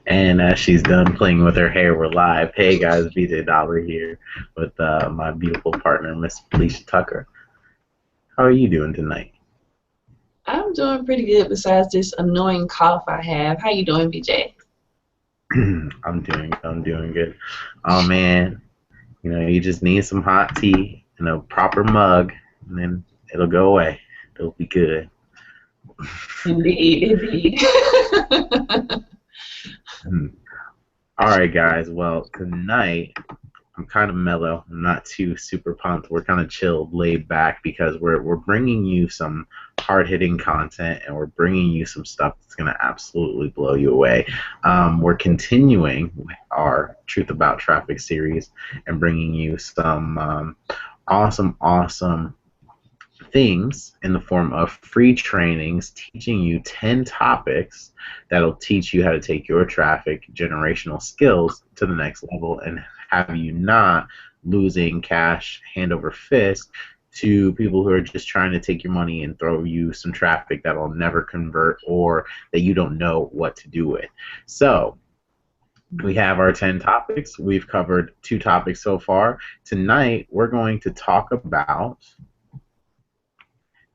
And as she's done playing with her hair, we're live. Hey guys, BJ Dollar here with my beautiful partner, Miss Felicia Tucker. How are you doing tonight? I'm doing pretty good besides this annoying cough I have. How you doing, BJ? I'm doing good. Oh man, you just need some hot tea in a proper mug, and then it'll go away. It'll be good. Indeed, indeed. All right, guys. Well, tonight I'm kind of mellow. I'm not too super pumped. We're kind of chilled, laid back because we're bringing you some hard hitting content and we're bringing you some stuff that's gonna absolutely blow you away. We're continuing with our Truth About Traffic series and bringing you some awesome things in the form of free trainings teaching you 10 topics that'll teach you how to take your traffic generational skills to the next level and have you not losing cash hand over fist to people who are just trying to take your money and throw you some traffic that'll never convert or that you don't know what to do with. So, we have our 10 topics. We've covered 2 topics so far. Tonight, we're going to talk about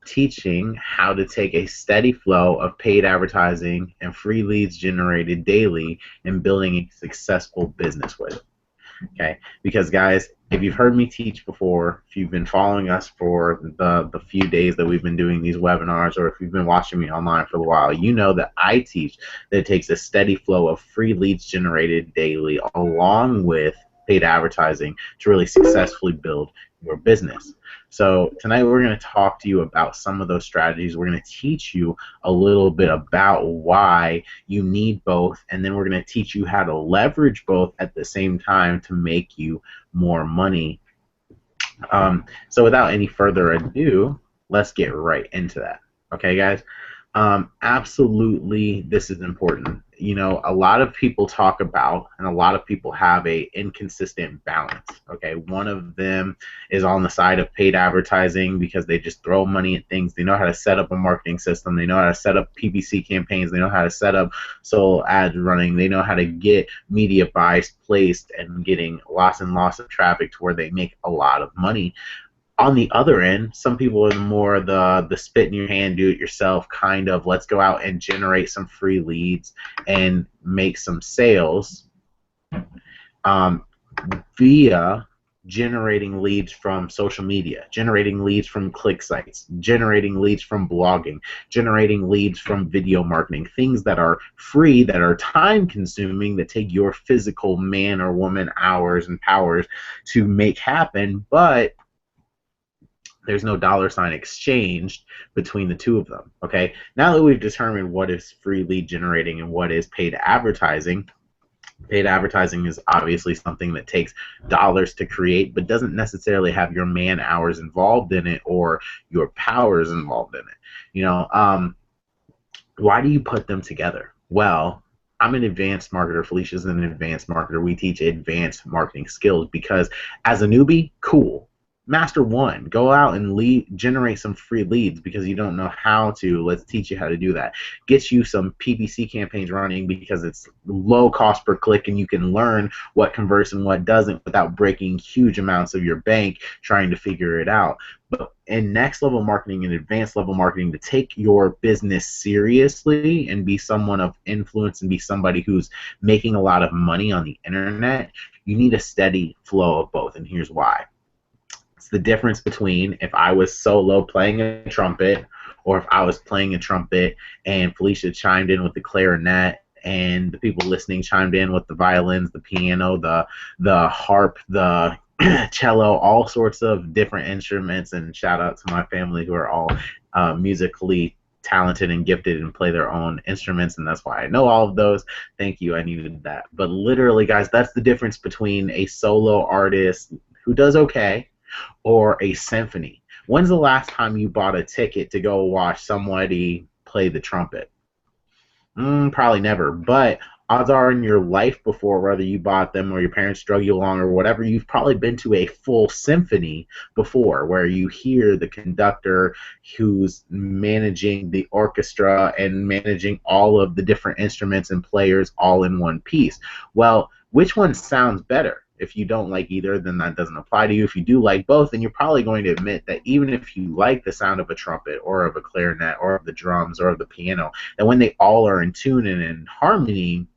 teaching how to take a steady flow of paid advertising and free leads generated daily and building a successful business with it. Okay, because guys, if you've heard me teach before, if you've been following us for the few days that we've been doing these webinars, or if you've been watching me online for a while, you know that I teach that it takes a steady flow of free leads generated daily along with paid advertising to really successfully build your business. So tonight we're going to talk to you about some of those strategies. We're going to teach you a little bit about why you need both, and then we're going to teach you how to leverage both at the same time to make you more money. So without any further ado, let's get right into that. Okay, guys? Absolutely, this is important. A lot of people talk about, and a lot of people have a inconsistent balance. Okay, one of them is on the side of paid advertising because they just throw money at things. They know how to set up a marketing system. They know how to set up PPC campaigns. They know how to set up solo ads running. They know how to get media buys placed and getting lots and lots of traffic to where they make a lot of money. On the other end, some people are more the spit in your hand, do it yourself kind of. Let's go out and generate some free leads and make some sales um, via generating leads from social media, generating leads from click sites, generating leads from blogging, generating leads from video marketing, things that are free, that are time consuming, that take your physical man or woman hours and powers to make happen, but there's no dollar sign exchanged between the two of them. Okay, now that we've determined what is free lead generating and what is paid advertising is obviously something that takes dollars to create but doesn't necessarily have your man hours involved in it or your powers involved in it. Why do you put them together? Well, I'm an advanced marketer. Felicia's an advanced marketer. We teach advanced marketing skills because as a newbie, cool. Master one, go out and generate some free leads because you don't know how to. Let's teach you how to do that. Get you some PPC campaigns running because it's low cost per click and you can learn what converts and what doesn't without breaking huge amounts of your bank trying to figure it out. But in next level marketing and advanced level marketing, to take your business seriously and be someone of influence and be somebody who's making a lot of money on the internet, you need a steady flow of both, and here's why. It's the difference between if I was solo playing a trumpet or if I was playing a trumpet and Felicia chimed in with the clarinet and the people listening chimed in with the violins, the piano, the harp, the cello, all sorts of different instruments. And shout out to my family who are all musically talented and gifted and play their own instruments, and that's why I know all of those. Thank you, I needed that. But literally, guys, that's the difference between a solo artist who does okay or a symphony. When's the last time you bought a ticket to go watch somebody play the trumpet? Probably never. But odds are in your life before, whether you bought them or your parents drug you along or whatever, you've probably been to a full symphony before where you hear the conductor who's managing the orchestra and managing all of the different instruments and players all in one piece. Well, which one sounds better? If you don't like either, then that doesn't apply to you. If you do like both, then you're probably going to admit that even if you like the sound of a trumpet or of a clarinet or of the drums or of the piano, that when they all are in tune and in harmony,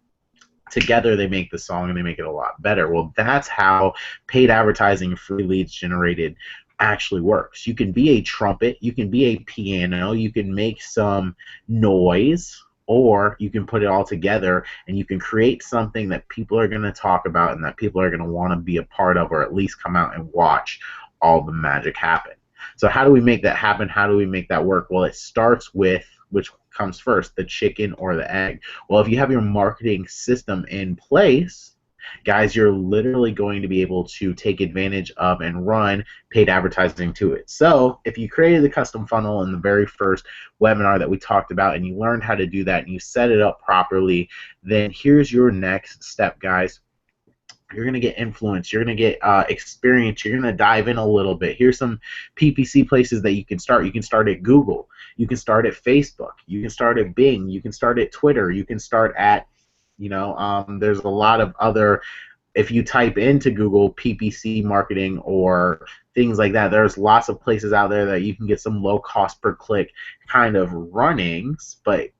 together they make the song and they make it a lot better. Well, that's how paid advertising and free leads generated actually works. You can be a trumpet, you can be a piano, you can make some noise, or you can put it all together and you can create something that people are going to talk about and that people are going to want to be a part of, or at least come out and watch all the magic happen. So how do we make that happen? How do we make that work? Well, it starts with, which comes first, the chicken or the egg? Well, if you have your marketing system in place, guys, you're literally going to be able to take advantage of and run paid advertising to it. So if you created the custom funnel in the very first webinar that we talked about and you learned how to do that and you set it up properly, then here's your next step, guys. You're going to get influence. You're going to get experience. You're going to dive in a little bit. Here's some PPC places that you can start. You can start at Google. You can start at Facebook. You can start at Bing. You can start at Twitter. You can start at, there's a lot of other, if you type into Google PPC marketing or things like that, there's lots of places out there that you can get some low cost per click kind of runnings, but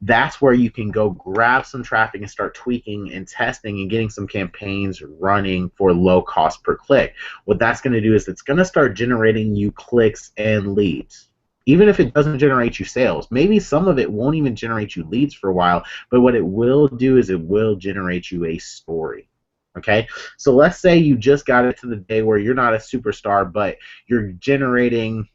that's where you can go grab some traffic and start tweaking and testing and getting some campaigns running for low cost per click. What that's going to do is it's going to start generating you clicks and leads. Even if it doesn't generate you sales, maybe some of it won't even generate you leads for a while, but what it will do is it will generate you a story. Okay, so let's say you just got it to the day where you're not a superstar, but you're generating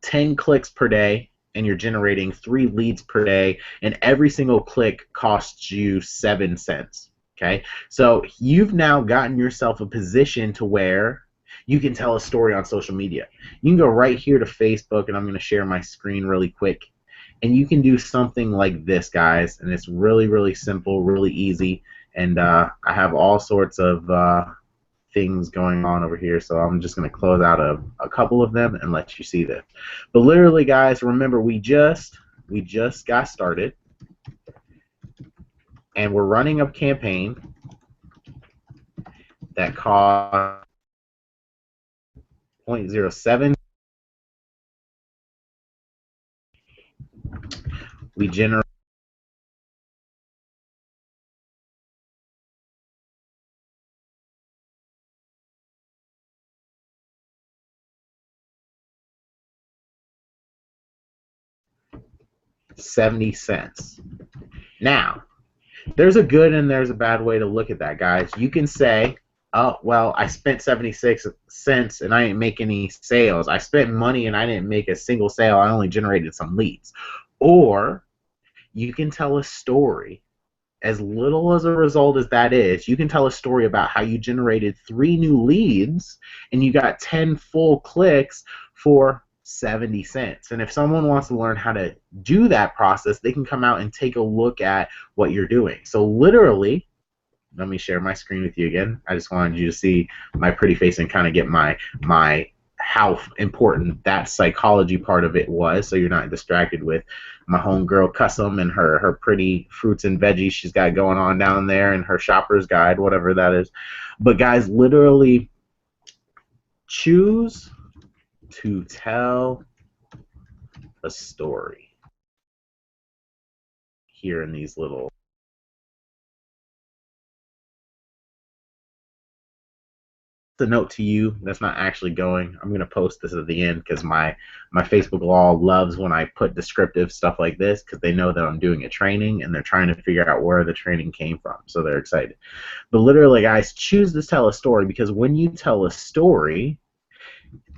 10 clicks per day, and you're generating 3 leads per day, and every single click costs you 7 cents. Okay, so you've now gotten yourself a position to where you can tell a story on social media. You can go right here to Facebook, and I'm going to share my screen really quick, and you can do something like this, guys, and it's really, really simple, really easy, and I have all sorts of things going on over here, so I'm just going to close out a couple of them and let you see this. But literally, guys, remember we just got started, and we're running a campaign that costs 0.07. We generate $0.70. Now, there's a good and there's a bad way to look at that, guys. You can say, oh, well, I spent 76 cents and I didn't make any sales. I spent money and I didn't make a single sale. I only generated some leads. Or you can tell a story. As little as a result as that is, you can tell a story about how you generated 3 new leads and you got 10 full clicks for 70 cents. And if someone wants to learn how to do that process, they can come out and take a look at what you're doing. So literally, let me share my screen with you again. I just wanted you to see my pretty face and kind of get my how important that psychology part of it was, so you're not distracted with my homegirl Custom and her pretty fruits and veggies she's got going on down there and her shopper's guide, whatever that is. But guys, literally choose to tell a story here in these little. The note to you that's not actually going. I'm going to post this at the end because my Facebook wall loves when I put descriptive stuff like this because they know that I'm doing a training and they're trying to figure out where the training came from, so they're excited. But literally, guys, choose to tell a story, because when you tell a story,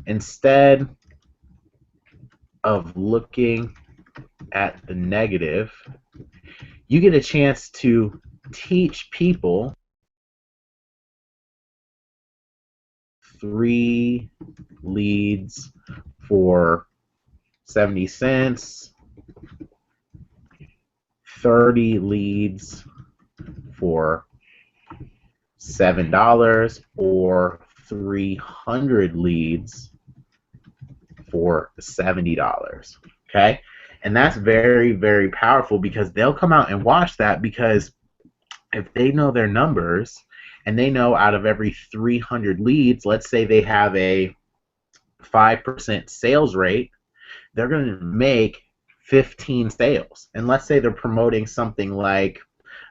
instead of looking at the negative, you get a chance to teach people 3 leads for 70 cents, 30 leads for $7 or 300 leads for $70. Okay? And that's very, very powerful because they'll come out and watch that, because if they know their numbers and they know out of every 300 leads, let's say they have a 5% sales rate, they're going to make 15 sales. And let's say they're promoting something like,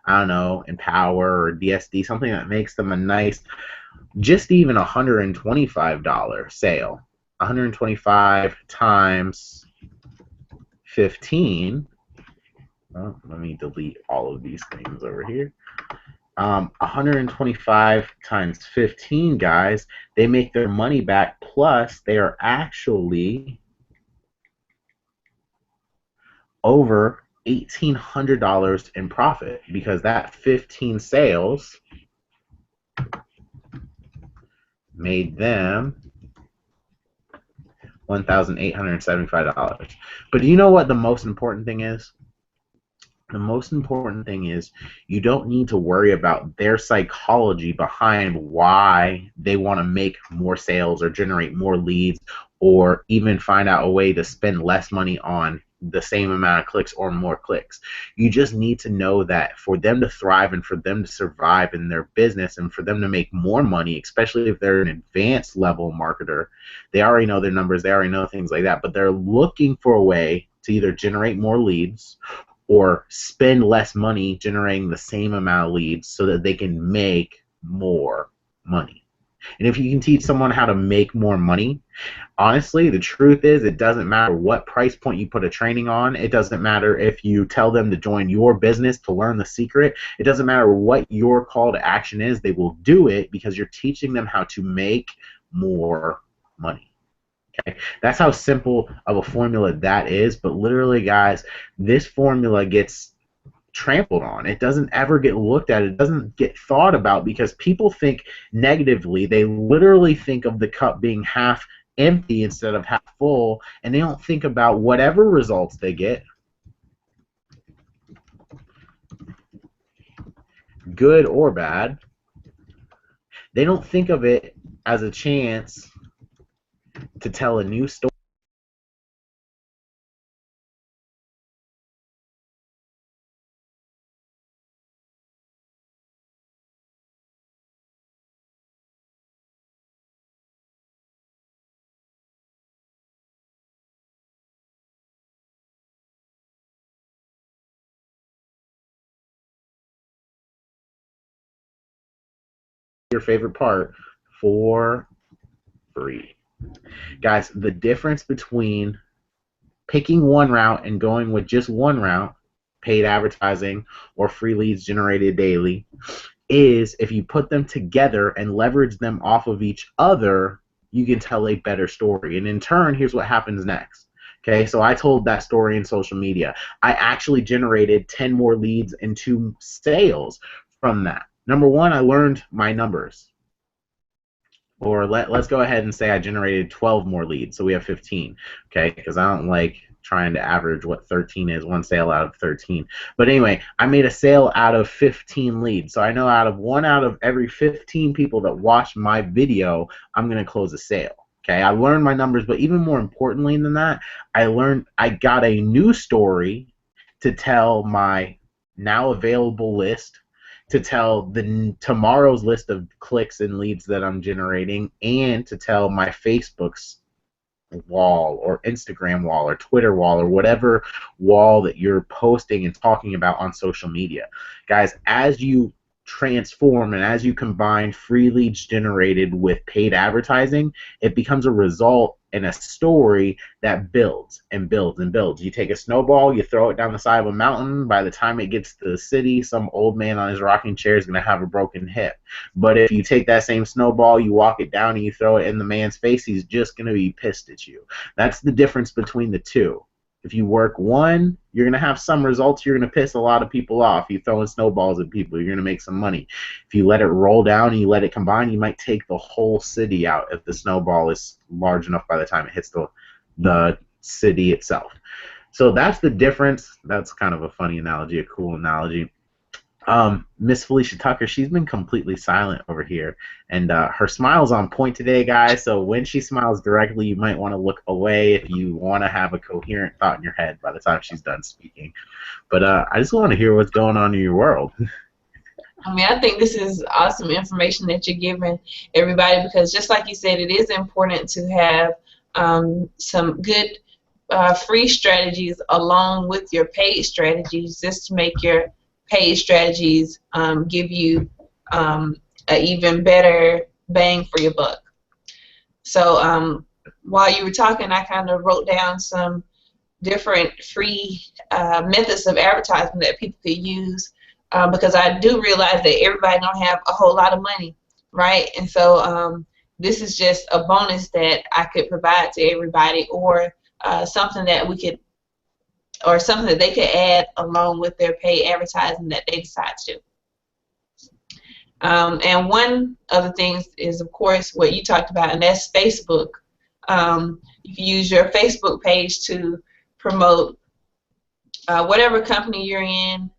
I don't know, Empower or DSD, something that makes them a nice, just even $125 sale. 125 times 15. Oh, let me delete all of these things over here. 125 times 15, guys, they make their money back, plus they are actually over $1,800 in profit, because that 15 sales made them $1,875. But do you know what the most important thing is? The most important thing is you don't need to worry about their psychology behind why they want to make more sales or generate more leads, or even find out a way to spend less money on the same amount of clicks or more clicks. You just need to know that for them to thrive and for them to survive in their business and for them to make more money, especially if they're an advanced level marketer, they already know their numbers, they already know things like that, but they're looking for a way to either generate more leads or spend less money generating the same amount of leads so that they can make more money. And if you can teach someone how to make more money, honestly, the truth is it doesn't matter what price point you put a training on. It doesn't matter if you tell them to join your business to learn the secret. It doesn't matter what your call to action is. They will do it because you're teaching them how to make more money. Okay? That's how simple of a formula that is. But literally, guys, this formula gets trampled on. It doesn't ever get looked at. It doesn't get thought about because people think negatively. They literally think of the cup being half empty instead of half full, and they don't think about whatever results they get, good or bad. They don't think of it as a chance to tell a new story. Your favorite part for free. Guys, the difference between picking one route and going with just one route, paid advertising or free leads generated daily, is if you put them together and leverage them off of each other, you can tell a better story. And in turn, here's what happens next. Okay, so I told that story in social media. I actually generated 10 more leads and 2 sales from that. Number one, I learned my numbers. Or let's go ahead and say I generated 12 more leads, so we have 15, okay? Because I don't like trying to average what 13 is, one sale out of 13. But anyway, I made a sale out of 15 leads. So I know out of every 15 people that watch my video, I'm going to close a sale. Okay, I learned my numbers, but even more importantly than that, I got a new story to tell my now available list, to tell tomorrow's list of clicks and leads that I'm generating, and to tell my Facebook's wall or Instagram wall or Twitter wall or whatever wall that you're posting and talking about on social media. Guys, as you transform and as you combine free leads generated with paid advertising, it becomes a result and a story that builds and builds and builds. You take a snowball, you throw it down the side of a mountain. By the time it gets to the city, some old man on his rocking chair is going to have a broken hip. But if you take that same snowball, you walk it down and you throw it in the man's face, he's just going to be pissed at you. That's the difference between the two. If you work one, you're going to have some results. You're going to piss a lot of people off. You throwing snowballs at people, you're going to make some money. If you let it roll down and you let it combine, you might take the whole city out if the snowball is large enough by the time it hits the city itself. So that's the difference. That's kind of a funny analogy, a cool analogy. Miss Felicia Tucker, she's been completely silent over here, and her smile's on point today, guys. So when she smiles directly, you might want to look away if you want to have a coherent thought in your head by the time she's done speaking. But I just want to hear what's going on in your world. I mean, I think this is awesome information that you're giving everybody, because just like you said, it is important to have some good free strategies along with your paid strategies, just to make your paid strategies give you an even better bang for your buck. So while you were talking, I kind of wrote down some different free methods of advertising that people could use, because I do realize that everybody don't have a whole lot of money, right? And so this is just a bonus that I could provide to everybody, or something that we could, or something that they could add along with their paid advertising that they decide to do. And one of the things is, of course, what you talked about, and that's Facebook. You use your Facebook page to promote whatever company you're in,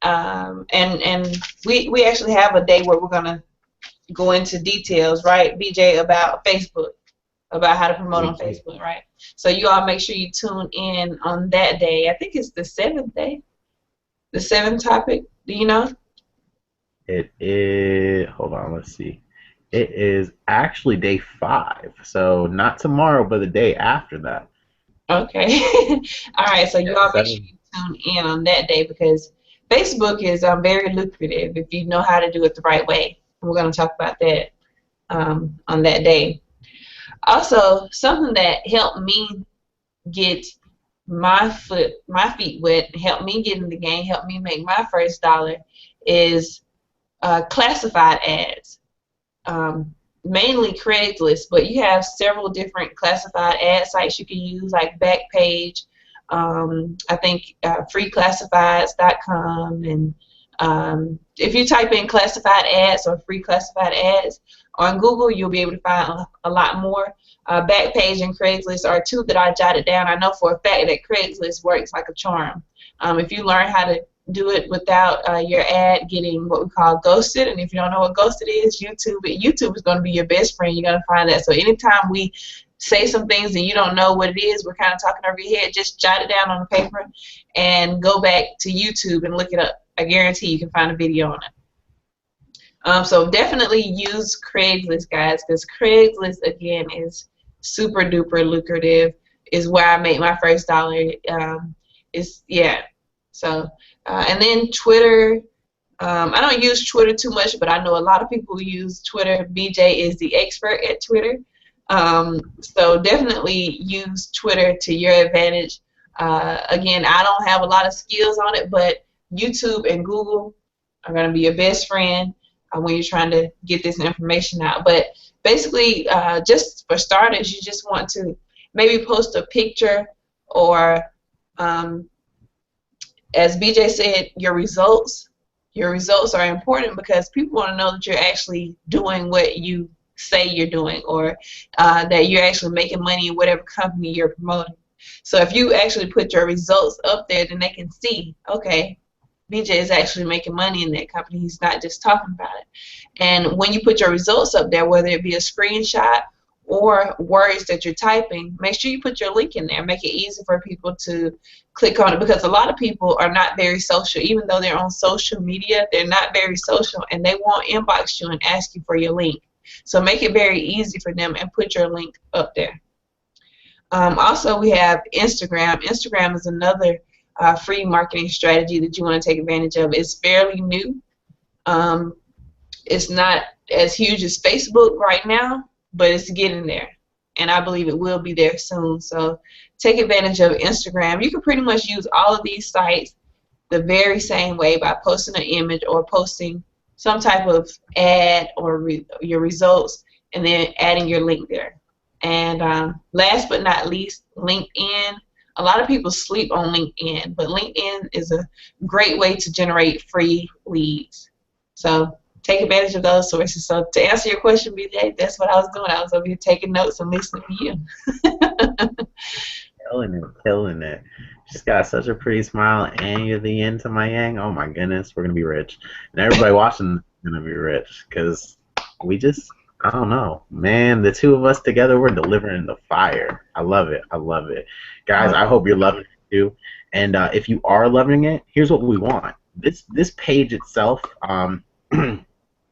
and we actually have a day where we're gonna go into details, right, BJ, about Facebook, about how to promote on Facebook, right? So you all make sure you tune in on that day. I think it's the 7th day, the 7th topic. Do you know? It is, hold on, let's see. It is actually day 5, so not tomorrow, but the day after that. Okay. All right, so you all make sure you tune in on that day, because Facebook is very lucrative if you know how to do it the right way. We're going to talk about that on that day. Also, something that helped me get my feet wet, helped me get in the game, helped me make my first dollar is classified ads. Mainly Craigslist, but you have several different classified ad sites you can use, like Backpage, I think freeclassifieds.com, and if you type in classified ads or free classified ads on Google, you'll be able to find a lot more. Backpage and Craigslist are two that I jotted down. I know for a fact that Craigslist works like a charm. If you learn how to do it without your ad getting what we call ghosted, and if you don't know what ghosted is, YouTube is going to be your best friend. You're going to find that. So anytime we say some things and you don't know what it is, we're kind of talking over your head, just jot it down on the paper and go back to YouTube and look it up. I guarantee you can find a video on it. So definitely use Craigslist, guys, because Craigslist, again, is super duper lucrative, is where I make my first dollar. So and then Twitter. I don't use Twitter too much, but I know a lot of people who use Twitter. BJ is the expert at Twitter. So definitely use Twitter to your advantage. Again, I don't have a lot of skills on it, but YouTube and Google are going to be your best friend when you're trying to get this information out. But basically, just for starters, you just want to maybe post a picture, or as BJ said, your results. Your results are important because people want to know that you're actually doing what you say you're doing, or that you're actually making money in whatever company you're promoting. So if you actually put your results up there, then they can see, okay, BJ is actually making money in that company. He's not just talking about it. And when you put your results up there, whether it be a screenshot or words that you're typing, make sure you put your link in there. Make it easy for people to click on it, because a lot of people are not very social. Even though they're on social media, they're not very social, and they won't inbox you and ask you for your link. So make it very easy for them and put your link up there. Also, we have Instagram. Instagram is another free marketing strategy that you want to take advantage of. It's fairly new. It's not as huge as Facebook right now, but it's getting there, and I believe it will be there soon. So take advantage of Instagram. You can pretty much use all of these sites the very same way, by posting an image or posting some type of ad or your results, and then adding your link there. And last but not least, LinkedIn. A lot of people sleep on LinkedIn, but LinkedIn is a great way to generate free leads. So take advantage of those sources. So to answer your question, BJ, that's what I was doing. I was over here taking notes and listening to you. Killing it, killing it. She's got such a pretty smile, and you're the yin to my yang. Oh my goodness, we're gonna be rich, and everybody watching is gonna be rich because we just, I don't know, man. The two of us together, we're delivering the fire. I love it. I love it, guys. I hope you're loving it too. And if you are loving it, here's what we want. This page itself,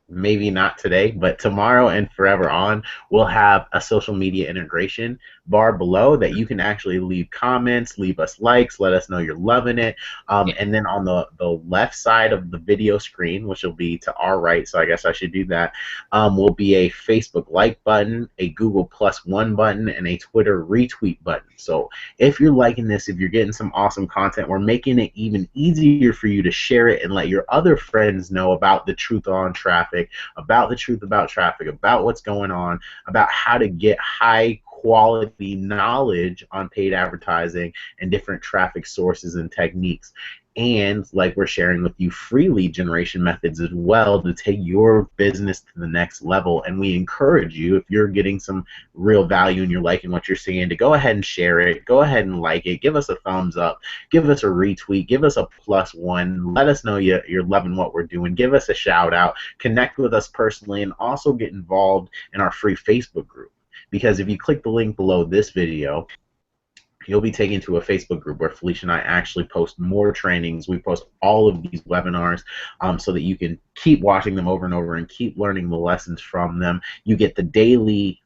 maybe not today, but tomorrow and forever on, we'll have a social media integration bar below that you can actually leave comments, leave us likes, let us know you're loving it. And then on the left side of the video screen, which will be to our right, so I guess I should do that, will be a Facebook like button, a Google +1 button, and a Twitter retweet button. So if you're liking this, if you're getting some awesome content, we're making it even easier for you to share it and let your other friends know about the truth on traffic, about the truth about traffic, about what's going on, about how to get high quality knowledge on paid advertising and different traffic sources and techniques. And like we're sharing with you, free lead generation methods as well to take your business to the next level. And we encourage you, if you're getting some real value and you're liking what you're seeing, to go ahead and share it, go ahead and like it, give us a thumbs up, give us a retweet, give us a +1, let us know you're loving what we're doing, give us a shout out, connect with us personally, and also get involved in our free Facebook group. Because if you click the link below this video, you'll be taken to a Facebook group where Felicia and I actually post more trainings. We post all of these webinars so that you can keep watching them over and over and keep learning the lessons from them. You get the daily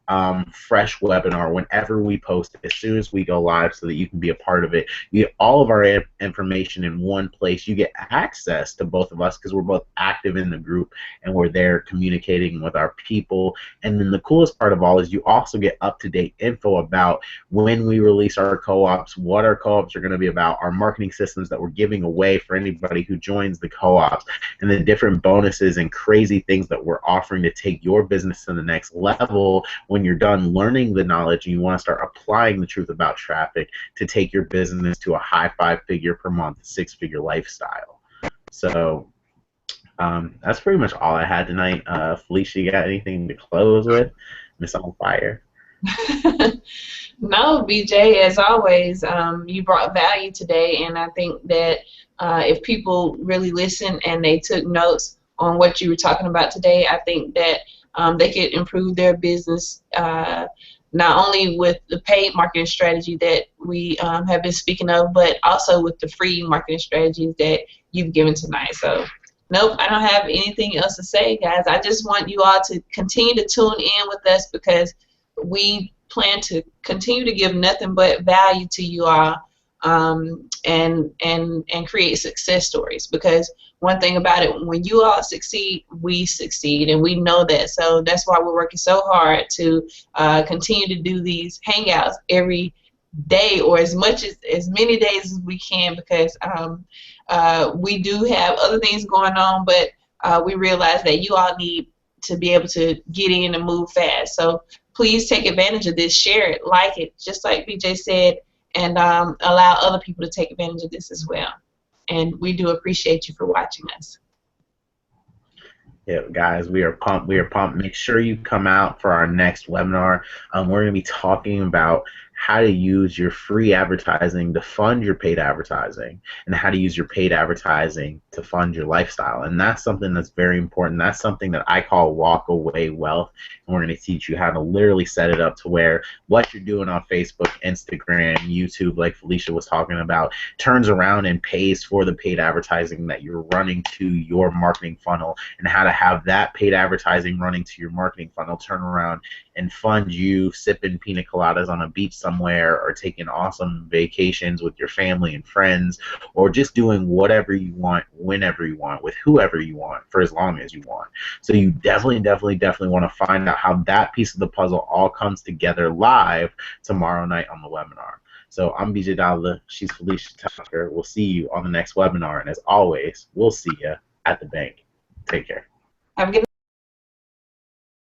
fresh webinar whenever we post it, as soon as we go live, so that you can be a part of it. You get all of our information in one place. You get access to both of us because we're both active in the group and we're there communicating with our people. And then the coolest part of all is you also get up-to-date info about when we release our co-ops, what our co-ops are going to be about, our marketing systems that we're giving away for anybody who joins the co-ops, and the different bonuses and crazy things that we're offering to take your business to the next level when you're done learning the knowledge and you want to start applying the truth about traffic to take your business to a high 5-figure per month, 6-figure lifestyle. So that's pretty much all I had tonight. Felicia, you got anything to close with? Miss on Fire. No, BJ, as always, you brought value today, and I think that if people really listen and they took notes on what you were talking about today, I think that they could improve their business not only with the paid marketing strategy that we have been speaking of, but also with the free marketing strategies that you've given tonight. So, nope, I don't have anything else to say, guys. I just want you all to continue to tune in with us because we plan to continue to give nothing but value to you all, and create success stories. Because one thing about it, when you all succeed, we succeed, and we know that. So that's why we're working so hard to continue to do these hangouts every day, or as many days as we can, because we do have other things going on, but we realize that you all need to be able to get in and move fast. So please take advantage of this, share it, like it, just like BJ said, and allow other people to take advantage of this as well. And we do appreciate you for watching us. Yeah, guys, we are pumped. We are pumped. Make sure you come out for our next webinar. We're going to be talking about how to use your free advertising to fund your paid advertising, and how to use your paid advertising to fund your lifestyle. And that's something that's very important. That's something that I call walk away wealth. And we're going to teach you how to literally set it up to where what you're doing on Facebook, Instagram, YouTube, like Felicia was talking about, turns around and pays for the paid advertising that you're running to your marketing funnel, and how to have that paid advertising running to your marketing funnel turn around and fund you sipping pina coladas on a beach somewhere, or taking awesome vacations with your family and friends, or just doing whatever you want, whenever you want, with whoever you want, for as long as you want. So you definitely want to find out how that piece of the puzzle all comes together live tomorrow night on the webinar. So I'm BJ Dalla, she's Felicia Tucker. We'll see you on the next webinar, and as always, we'll see you at the bank. Take care. Have a good